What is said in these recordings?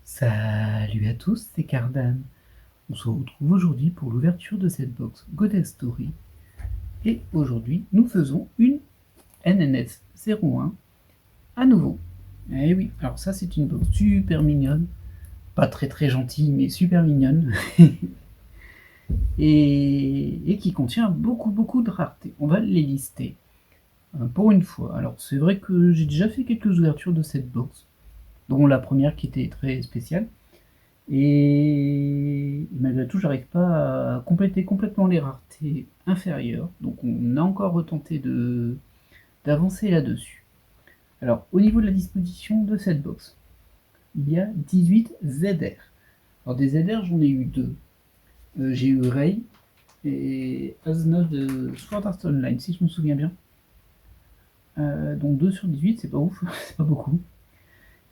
Salut à tous, c'est Cardan. On se retrouve aujourd'hui pour l'ouverture de cette box Goddess Story. Et aujourd'hui, nous faisons une NNS 01 à nouveau. Eh oui, alors ça c'est une box super mignonne. Pas très gentille, mais super mignonne. et qui contient beaucoup de raretés. On va les lister pour une fois. Alors c'est vrai que j'ai déjà fait quelques ouvertures de cette box, dont la première qui était très spéciale. Et malgré tout, j'arrive pas à compléter complètement les raretés inférieures. Donc on a encore retenté d'avancer là-dessus. Alors au niveau de la disposition de cette box, il y a 18 ZR. Alors des ZR, j'en ai eu deux. J'ai eu Rey et Aznov de Sword Art Online, si je me souviens bien. Donc 2 sur 18, c'est pas ouf, c'est pas beaucoup.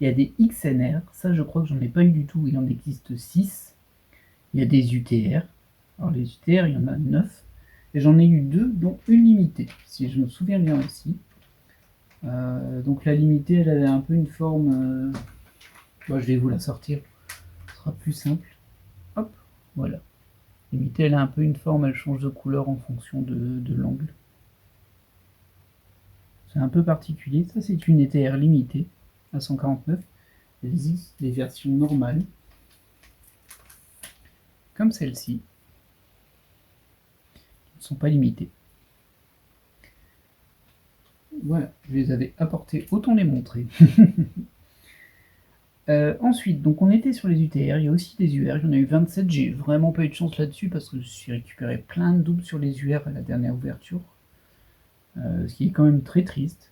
Il y a des XNR, ça je crois que j'en ai pas eu du tout, il en existe 6. Il y a des UTR. Alors les UTR, il y en a 9. Et j'en ai eu 2, dont une limitée, si je me souviens bien aussi. Donc la limitée, elle avait un peu une forme... Bon, je vais vous la sortir, ce sera plus simple. Hop, voilà. Limitée, elle a un peu une forme, elle change de couleur en fonction de l'angle. C'est un peu particulier. Ça, c'est une ETR limitée à 149. Il existe des versions normales, comme celle-ci, qui ne sont pas limitées. Voilà, je les avais apportés, autant les montrer. Ensuite, donc on était sur les UTR, il y a aussi des UR, j'en ai eu 27, j'ai vraiment pas eu de chance là-dessus parce que je suis récupéré plein de doubles sur les UR à la dernière ouverture, ce qui est quand même très triste.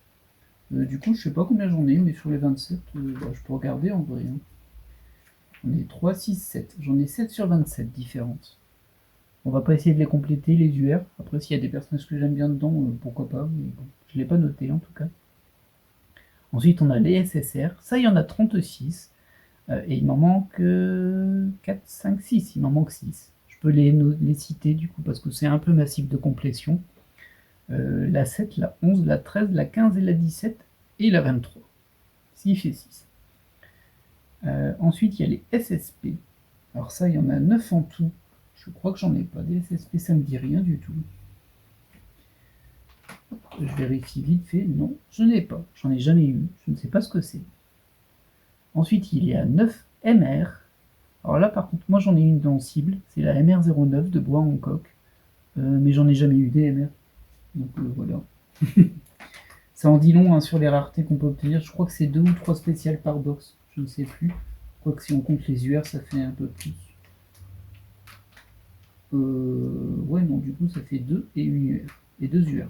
Du coup, je sais pas combien j'en ai, mais sur les 27, je peux regarder en vrai. Hein. On est 3, 6, 7. J'en ai 7 sur 27 différentes. On va pas essayer de les compléter, les UR. Après, s'il y a des personnages que j'aime bien dedans, pourquoi pas, mais bon, je l'ai pas noté en tout cas. Ensuite, on a les SSR. Ça, il y en a 36. Et il m'en manque 4, 5, 6. Il m'en manque 6. Je peux les citer du coup parce que c'est un peu ma cible de complétion. La 7, la 11, la 13, la 15 et la 17 et la 23. 6 et 6. Ensuite, il y a les SSP. Alors ça, il y en a 9 en tout. Je crois que j'en ai pas. Des SSP, ça me dit rien du tout. Je vérifie vite fait. Non, je n'ai pas. J'en ai jamais eu. Je ne sais pas ce que c'est. Ensuite, il y a 9 MR. Alors là, par contre, moi j'en ai une dans cible. C'est la MR09 de Bois Hancock. Mais j'en ai jamais eu des MR. Donc voilà. Ça en dit long hein, sur les raretés qu'on peut obtenir. Je crois que c'est 2 ou 3 spéciales par box. Je ne sais plus. Quoique si on compte les UR, ça fait un peu plus. Ouais, non, du coup, ça fait 2 et une UR. Et 2 UR.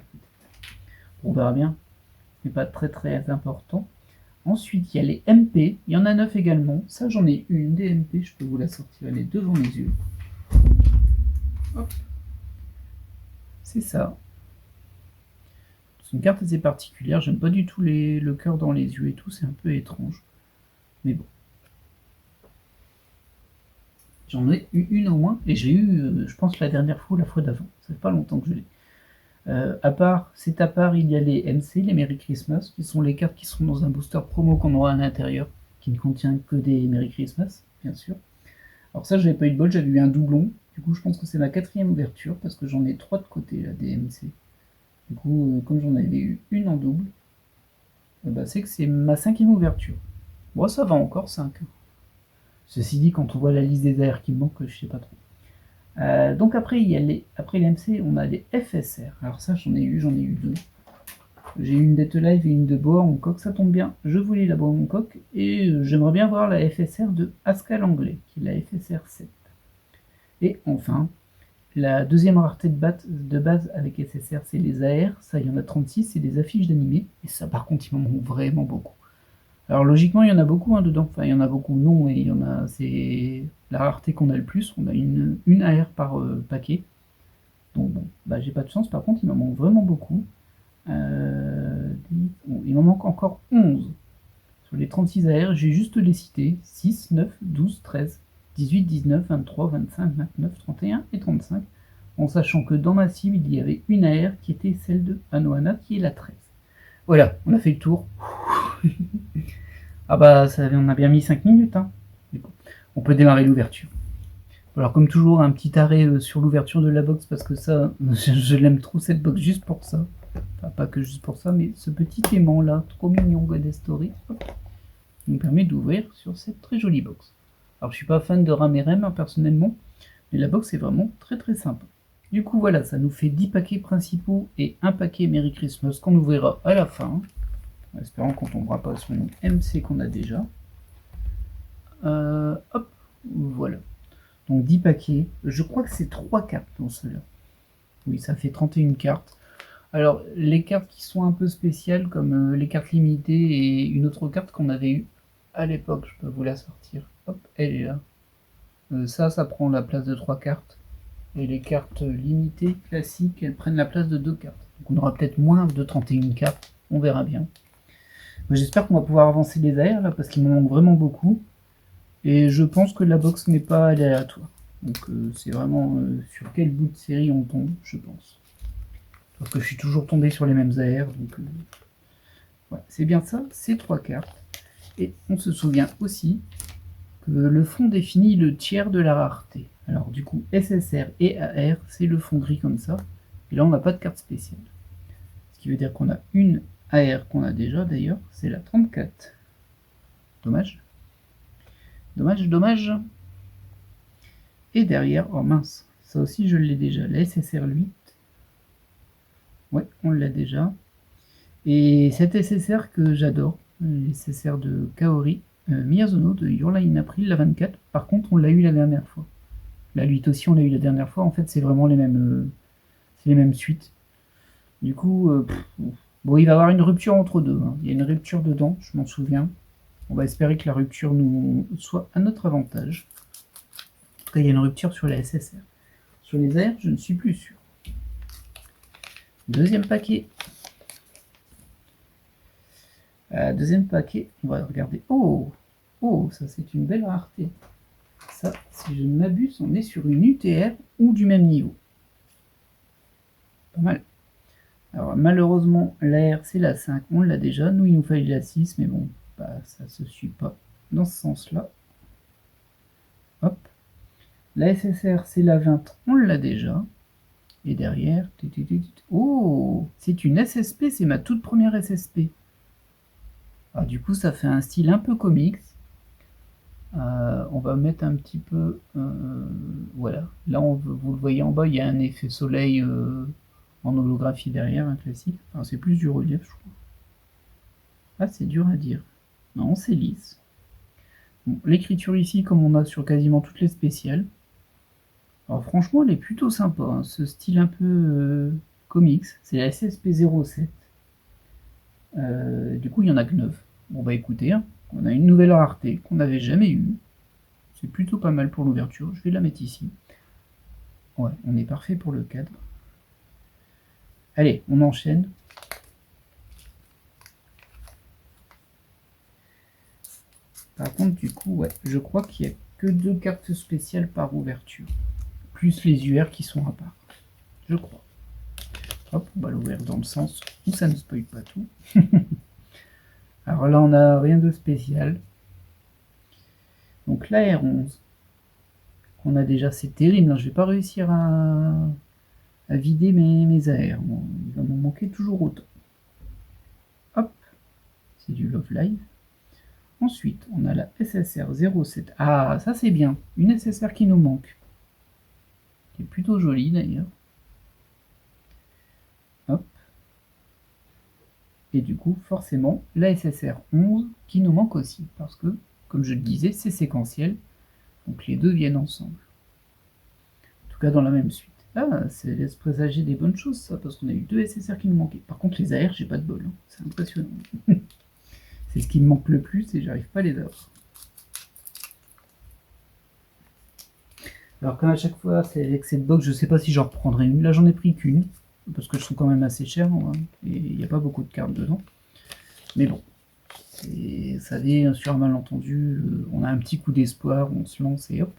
On verra bien. Mais pas très important. Ensuite, il y a les MP. Il y en a 9 également. Ça, j'en ai une des MP. Je peux vous la sortir. Elle est devant les yeux. Hop. C'est ça. C'est une carte assez particulière. J'aime pas du tout le cœur dans les yeux et tout. C'est un peu étrange. Mais bon. J'en ai eu une au moins. Et j'ai eu, je pense, la dernière fois ou la fois d'avant. Ça fait pas longtemps que je l'ai. À part, il y a les MC, les Merry Christmas, qui sont les cartes qui sont dans un booster promo qu'on aura à l'intérieur, qui ne contient que des Merry Christmas, bien sûr. Alors ça, j'avais pas eu de bol, j'avais eu un doublon. Du coup, je pense que c'est ma 4e ouverture, parce que j'en ai 3 de côté, là, des MC. Du coup, comme j'en avais eu une en double, c'est que c'est ma 5e ouverture. Bon, ça va encore, 5. Ceci dit, quand on voit la liste des AR qui me manquent, je sais pas trop. Donc après, après les MC, on a les FSR. Alors ça, j'en ai eu 2. J'ai eu une Death Live et une de Boa Hancock, ça tombe bien. Je voulais la Boa Hancock et j'aimerais bien voir la FSR de Aska Langlais, qui est la FSR 7. Et enfin, la deuxième rareté de base avec SSR, c'est les AR. Ça, il y en a 36, c'est des affiches d'animés. Et ça, par contre, il m'en manque vraiment beaucoup. Alors logiquement, il y en a beaucoup dedans. Enfin, il y en a beaucoup, non, et il y en a. C'est la rareté qu'on a le plus. On a une AR par paquet. Donc bon, j'ai pas de chance. Par contre, il m'en manque vraiment beaucoup. Il m'en manque encore 11. Sur les 36 AR, j'ai juste les cités. 6, 9, 12, 13, 18, 19, 23, 25, 29, 31 et 35. En sachant que dans ma cible, il y avait une AR qui était celle de Anohana, qui est la 13. Voilà, on a fait le tour. Ah ça on a bien mis 5 minutes. Hein. Du coup. On peut démarrer l'ouverture. Alors comme toujours, un petit arrêt sur l'ouverture de la box, parce que ça, je l'aime trop cette box juste pour ça. Enfin, pas que juste pour ça, mais ce petit aimant là, trop mignon, God Story, nous permet d'ouvrir sur cette très jolie box. Alors je suis pas fan de RAM et RAM personnellement, mais la box est vraiment très très sympa. Du coup voilà, ça nous fait 10 paquets principaux et un paquet Merry Christmas qu'on ouvrira à la fin, en espérant qu'on tombera pas sur une MC qu'on a déjà. Hop, voilà. Donc 10 paquets, je crois que c'est 3 cartes dans ceux-là. Oui, ça fait 31 cartes. Alors, les cartes qui sont un peu spéciales, comme les cartes limitées et une autre carte qu'on avait eue à l'époque, je peux vous la sortir. Hop, elle est là. Ça prend la place de 3 cartes. Et les cartes limitées, classiques, elles prennent la place de 2 cartes. Donc on aura peut-être moins de 31 cartes, on verra bien. J'espère qu'on va pouvoir avancer les AR là, parce qu'il me manque vraiment beaucoup. Et je pense que la box n'est pas aléatoire. Donc c'est vraiment sur quel bout de série on tombe, je pense. Parce que je suis toujours tombé sur les mêmes AR, donc ouais, c'est bien ça, c'est 3 cartes. Et on se souvient aussi que le fond définit le tiers de la rareté. Alors du coup, SSR et AR, c'est le fond gris comme ça. Et là, on n'a pas de carte spéciale. Ce qui veut dire qu'on a une AR qu'on a déjà d'ailleurs, c'est la 34. Dommage. Dommage, dommage. Et derrière, oh mince, ça aussi je l'ai déjà, la SSR 8. Ouais, on l'a déjà. Et cette SSR que j'adore, SSR de Kaori, Miyazono de Your Lie in April, la 24. Par contre, on l'a eu la dernière fois. La 8 aussi, on l'a eu la dernière fois. En fait, c'est vraiment les mêmes suites. Du coup, bon, il va y avoir une rupture entre deux. Hein. Il y a une rupture dedans, je m'en souviens. On va espérer que la rupture nous soit à notre avantage. En tout cas, il y a une rupture sur la SSR. Sur les airs, je ne suis plus sûr. Deuxième paquet. Deuxième paquet, on va regarder. Oh, ça c'est une belle rareté. Ça, si je ne m'abuse, on est sur une UTR ou du même niveau. Pas mal. Alors malheureusement, l'AR c'est la 5, on l'a déjà. Nous, il nous fallait la 6, mais bon, bah, ça se suit pas dans ce sens-là. Hop. La SSR c'est la 20, on l'a déjà. Et derrière, oh, c'est une SSP, c'est ma toute première SSP. Alors du coup, ça fait un style un peu comics. On va mettre un petit peu, voilà. Là, vous le voyez en bas, il y a un effet soleil en holographie derrière, un classique. Enfin, c'est plus du relief, je crois. Ah, c'est dur à dire. Non, c'est lisse. Bon, l'écriture ici, comme on a sur quasiment toutes les spéciales. Alors franchement, elle est plutôt sympa. Hein. Ce style un peu comics, c'est la SSP07. Du coup, il y en a que 9. Bon bah écoutez, hein, on a une nouvelle rareté qu'on n'avait jamais eue. C'est plutôt pas mal pour l'ouverture. Je vais la mettre ici. Ouais, on est parfait pour le cadre. Allez, on enchaîne. Par contre, du coup, ouais, je crois qu'il n'y a que 2 cartes spéciales par ouverture. Plus les UR qui sont à part. Je crois. Hop, on va l'ouvrir dans le sens où ça ne spoil pas tout. Alors là, on n'a rien de spécial. Donc la R11, qu'on a déjà, c'est terrible. Hein, je vais pas réussir à vider mes AR. Bon, il va m'en manquer toujours autant. Hop, c'est du Love Live. Ensuite, on a la SSR 07. Ah, ça c'est bien. Une SSR qui nous manque. Qui est plutôt jolie d'ailleurs. Hop. Et du coup, forcément, la SSR 11 qui nous manque aussi. Parce que, comme je le disais, c'est séquentiel. Donc les deux viennent ensemble. En tout cas, dans la même suite. Ah, ça laisse présager des bonnes choses, ça, parce qu'on a eu 2 SSR qui nous manquaient. Par contre, les AR, j'ai pas de bol. Hein. C'est impressionnant. C'est ce qui me manque le plus et j'arrive pas à les avoir. Alors, comme à chaque fois, c'est avec cette box, je sais pas si j'en reprendrai une. Là, j'en ai pris qu'une, parce que je trouve quand même assez cher, hein, et il n'y a pas beaucoup de cartes dedans. Mais bon, ça vient sur un malentendu. On a un petit coup d'espoir, on se lance et hop.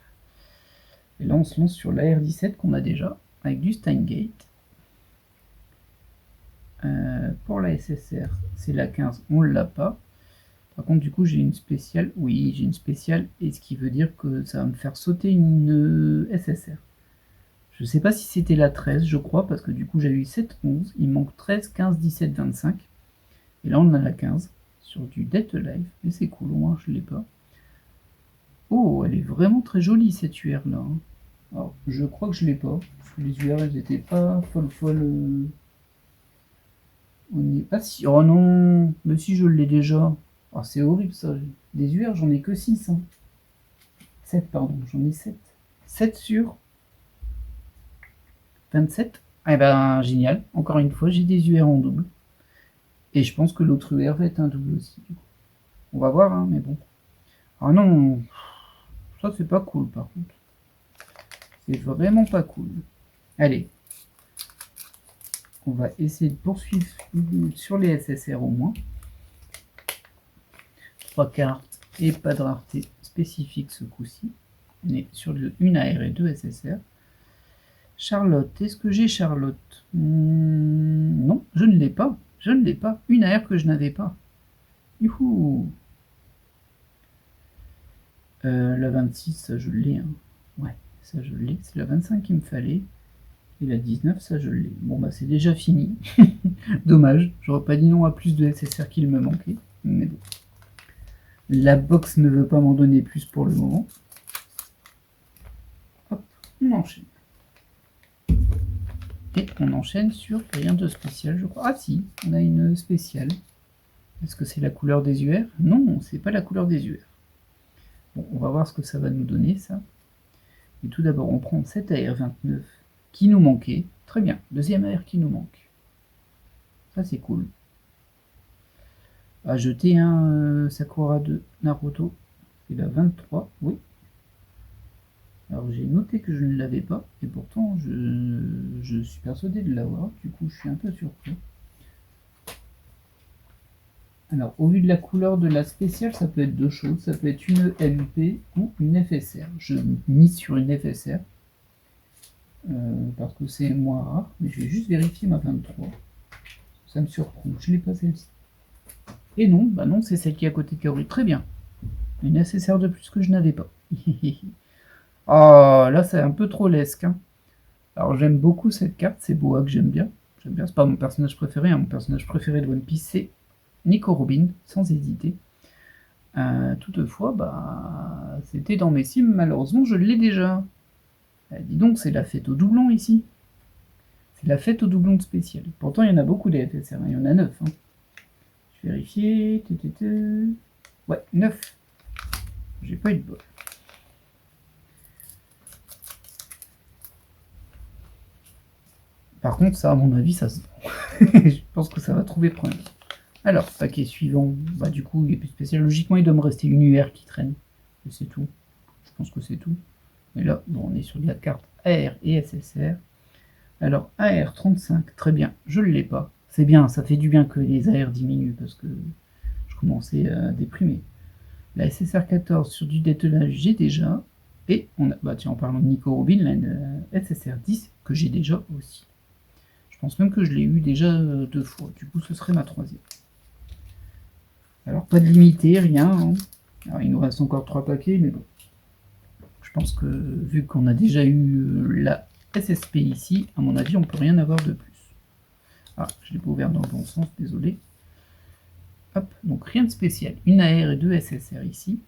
Et là, on se lance sur la R17 qu'on a déjà, avec du Steingate. Pour la SSR, c'est la 15, on ne l'a pas. Par contre, du coup, j'ai une spéciale. Oui, j'ai une spéciale, et ce qui veut dire que ça va me faire sauter une SSR. Je sais pas si c'était la 13, je crois, parce que du coup, j'ai eu 7, 11. Il manque 13, 15, 17, 25. Et là, on a la 15 sur du Dead Alive. Mais c'est cool, au moins, je l'ai pas. Oh, elle est vraiment très jolie, cette UR là. Hein. Alors, je crois que je l'ai pas. Parce que les UR, elles étaient pas folles. Ah si, oh non, mais si je l'ai déjà. Oh, c'est horrible ça. Des UR, j'en ai que 6. Hein. 7, pardon, j'en ai 7. 7 sur 27. Eh ben, génial. Encore une fois, j'ai des UR en double. Et je pense que l'autre UR va être un double aussi. Du coup. On va voir, hein, mais bon. Ah non, ça c'est pas cool par contre. C'est vraiment pas cool. Allez. On va essayer de poursuivre sur les SSR au moins. 3 cartes et pas de rareté spécifique ce coup-ci. On est sur une AR et 2 SSR. Charlotte, est-ce que j'ai Charlotte? Non, je ne l'ai pas. Je ne l'ai pas. Une AR que je n'avais pas. Youhou. La 26, ça je l'ai. Hein. Ouais, ça je l'ai. C'est la 25 qu'il me fallait. Et la 19, ça je l'ai. Bon bah c'est déjà fini. Dommage, j'aurais pas dit non à plus de SSR qu'il me manquait. Mais bon. La box ne veut pas m'en donner plus pour le moment. Hop, on enchaîne. Et on enchaîne sur rien de spécial, je crois. Ah si, on a une spéciale. Est-ce que c'est la couleur des UR? Non, c'est pas la couleur des UR. Bon, on va voir ce que ça va nous donner, ça. Et tout d'abord, on prend cette AR29 qui nous manquait. Très bien, deuxième AR qui nous manque. Ça, c'est cool. À jeter un Sakura de Naruto. C'est la 23, oui. Alors j'ai noté que je ne l'avais pas, et pourtant je suis persuadé de l'avoir, du coup je suis un peu surpris. Alors au vu de la couleur de la spéciale, ça peut être deux choses, ça peut être une MP ou une FSR. Je mise sur une FSR, parce que c'est moins rare, mais je vais juste vérifier ma 23. Ça me surprend, je l'ai pas celle-ci. Et non, bah non, c'est celle qui est à côté de Kaori, très bien. Une SSR de plus que je n'avais pas. Oh, là c'est un peu trop lesque. Hein. Alors j'aime beaucoup cette carte, c'est Boa que j'aime bien. J'aime bien, c'est pas mon personnage préféré. Hein. Mon personnage préféré de One Piece, c'est Nico Robin, sans hésiter. Toutefois, bah, c'était dans mes sims, malheureusement je l'ai déjà. Dis donc, c'est la fête au doublon ici. C'est la fête au doublon de spécial. Pourtant, il y en a beaucoup des FSR, hein. Il y en a 9. Hein. Je vais vérifier. Ouais, 9. J'ai pas eu de bol. Par contre, ça, à mon avis, ça se vend. Je pense que ça va trouver preneur. Alors, paquet suivant, bah du coup, il est plus spécial. Logiquement, il doit me rester une UR qui traîne. Et c'est tout. Je pense que c'est tout. Et là, bon, on est sur la carte AR et SSR. Alors, AR35, très bien, je ne l'ai pas. C'est bien, ça fait du bien que les AR diminuent, parce que je commençais à déprimer. La SSR14 sur du dételage, j'ai déjà. Et on a, bah tiens, en parlant de Nico Robin, la SSR10, que j'ai déjà aussi. Je pense même que je l'ai eu déjà 2 fois. Du coup, ce serait ma 3e. Alors, pas de limité, rien. Hein. Alors, il nous reste encore 3 paquets, mais bon. Je pense que, vu qu'on a déjà eu la SSP ici, à mon avis, on peut rien avoir de plus. Ah, je l'ai pas ouvert dans le bon sens, désolé. Hop, donc rien de spécial. Une AR et 2 SSR ici.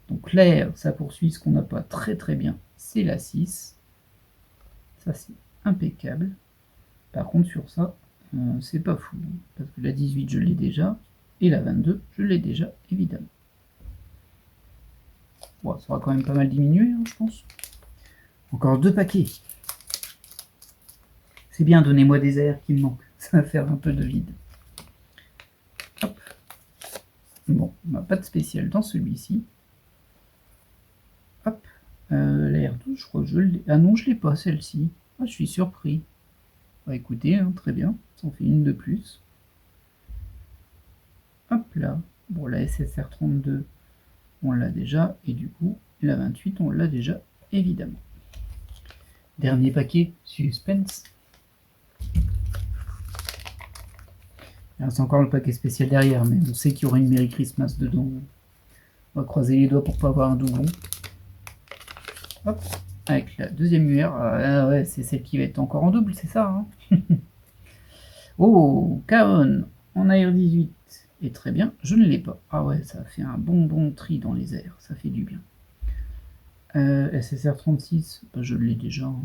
Donc l'AR, ça poursuit ce qu'on n'a pas très très bien, c'est la 6. Ça, c'est impeccable. Par contre, sur ça, c'est pas fou. Parce que la 18, je l'ai déjà. Et la 22, je l'ai déjà, évidemment. Bon, ça va quand même pas mal diminuer, hein, je pense. Encore 2 paquets. C'est bien, donnez-moi des airs qui me manquent. Ça va faire un peu de vide. Hop. Bon, on n'a pas de spécial dans celui-ci. Hop. La R12, je crois que je l'ai. Ah non, je l'ai pas, celle-ci. Ah, je suis surpris. Bah écoutez, hein, très bien. Ça en fait une de plus. Hop là. Bon, la SSR32, on l'a déjà. Et du coup, la 28, on l'a déjà, évidemment. Dernier paquet, suspense. C'est encore le paquet spécial derrière, mais on sait qu'il y aura une Merry Christmas dedans. On va croiser les doigts pour pas avoir un doublon. Hop, avec la deuxième UR. Ah ouais, c'est celle qui va être encore en double, c'est ça hein. Oh, Kaon en AR18. Et très bien, je ne l'ai pas. Ah ouais, ça fait un bon tri dans les airs, ça fait du bien. SSR36, bah je l'ai déjà. Hein.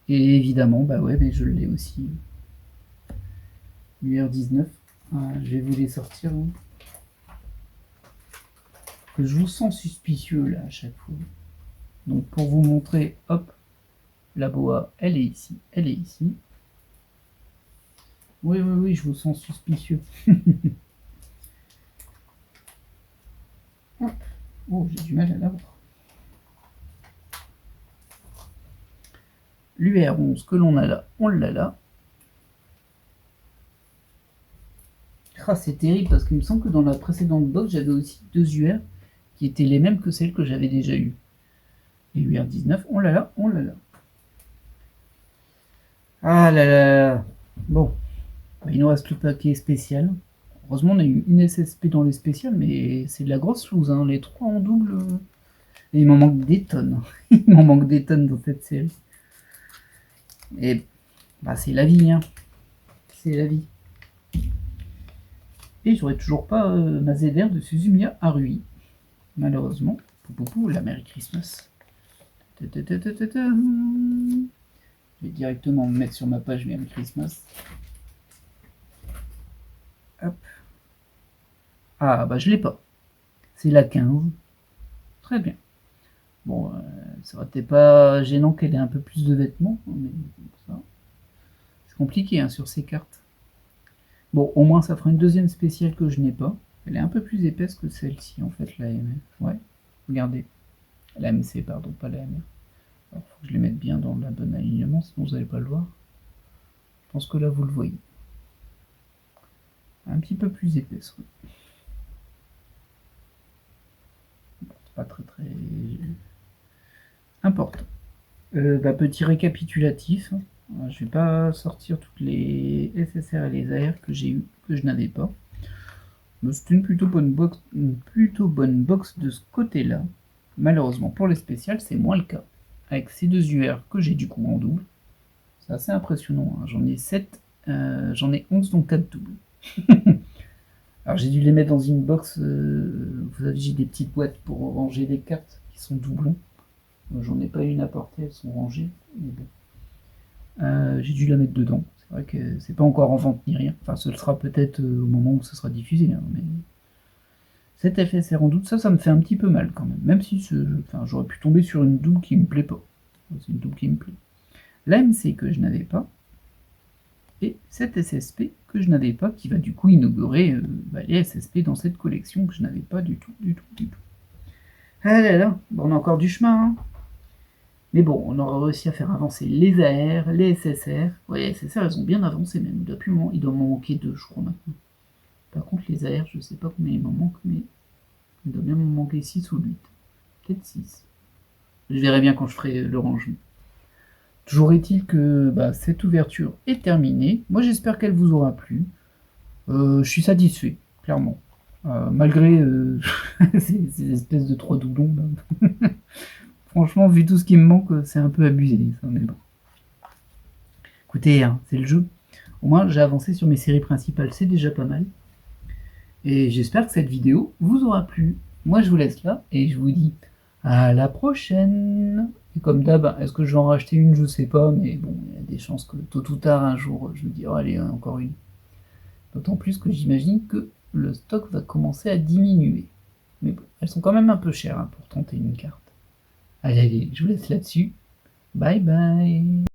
Et évidemment, bah ouais, mais je l'ai aussi. UR19, je vais vous les sortir. Hein. Que je vous sens suspicieux là à chaque fois. Donc pour vous montrer, hop, la boa, elle est ici, elle est ici. Oui, je vous sens suspicieux. Oh, j'ai du mal à l'avoir. L'UR11 que l'on a là, on l'a là. Ah, c'est terrible parce qu'il me semble que dans la précédente box, j'avais aussi 2 UR qui étaient les mêmes que celles que j'avais déjà eues. Et UR19, on l'a là, on l'a là. Ah là là. Bon, il nous reste le paquet spécial. Heureusement, on a eu une SSP dans les spéciales, mais c'est de la grosse chose, hein. Les 3 en double. Et il m'en manque des tonnes. Il m'en manque des tonnes dans cette série. Et bah, c'est la vie, hein. C'est la vie. Et j'aurais toujours pas ma ZR de Suzumiya Haruhi. Malheureusement. Poupou, la Merry Christmas. Je vais directement me mettre sur ma page Merry Christmas. Hop. Ah bah je l'ai pas. C'est la 15. Très bien. Bon, ça aurait été pas gênant qu'elle ait un peu plus de vêtements, mais ça, c'est compliqué hein, sur ces cartes. Bon, au moins ça fera une deuxième spéciale que je n'ai pas. Elle est un peu plus épaisse que celle-ci en fait, la MR. Ouais, regardez. La MC, pardon, pas la MR. Alors, faut que je les mette bien dans le bon alignement, sinon vous n'allez pas le voir. Je pense que là vous le voyez. Un petit peu plus épaisse, oui. Bon, c'est pas très important. Petit récapitulatif. Je vais pas sortir toutes les SSR et les AR que j'ai eu, que je n'avais pas. C'est une plutôt bonne box de ce côté-là. Malheureusement pour les spéciales, c'est moins le cas. Avec ces 2 UR que j'ai du coup en double. C'est assez impressionnant. Hein. J'en ai 7, j'en ai 11, donc 4 doubles. Alors j'ai dû les mettre dans une box. Vous savez, j'ai des petites boîtes pour ranger les cartes qui sont doublons. J'en ai pas une à porter, elles sont rangées. Mais bon. J'ai dû la mettre dedans. C'est vrai que c'est pas encore en vente ni rien. Enfin, ce sera peut-être au moment où ce sera diffusé. Hein, mais cette FSR en doute, ça me fait un petit peu mal quand même. Même si j'aurais pu tomber sur une double qui me plaît pas. C'est une double qui me plaît. L'AMC que je n'avais pas. Et cette SSP que je n'avais pas, qui va du coup inaugurer les SSP dans cette collection que je n'avais pas du tout. Ah là là, bon, on a encore du chemin. Hein. Mais bon, on aura réussi à faire avancer les AR, les SSR. Ouais, les SSR, elles ont bien avancé même. Il doit m'en manquer 2, je crois, maintenant. Par contre, les AR, je sais pas combien il m'en manque, mais il doit bien m'en manquer 6 ou 8. Peut-être 6. Je verrai bien quand je ferai le rangement. Toujours est-il que cette ouverture est terminée. Moi, j'espère qu'elle vous aura plu. Je suis satisfait, clairement. Malgré ces espèces de 3 doublons. Franchement, vu tout ce qui me manque, c'est un peu abusé. Ça, mais bon. Écoutez, hein, c'est le jeu. Au moins, j'ai avancé sur mes séries principales. C'est déjà pas mal. Et j'espère que cette vidéo vous aura plu. Moi, je vous laisse là et je vous dis à la prochaine. Et comme d'hab, est-ce que je vais en racheter une? Je sais pas, mais bon, il y a des chances que tôt ou tard, un jour, je me dis, oh, allez, encore une. D'autant plus que j'imagine que le stock va commencer à diminuer. Mais bon, elles sont quand même un peu chères hein, pour tenter une carte. Allez, je vous laisse là-dessus. Bye bye.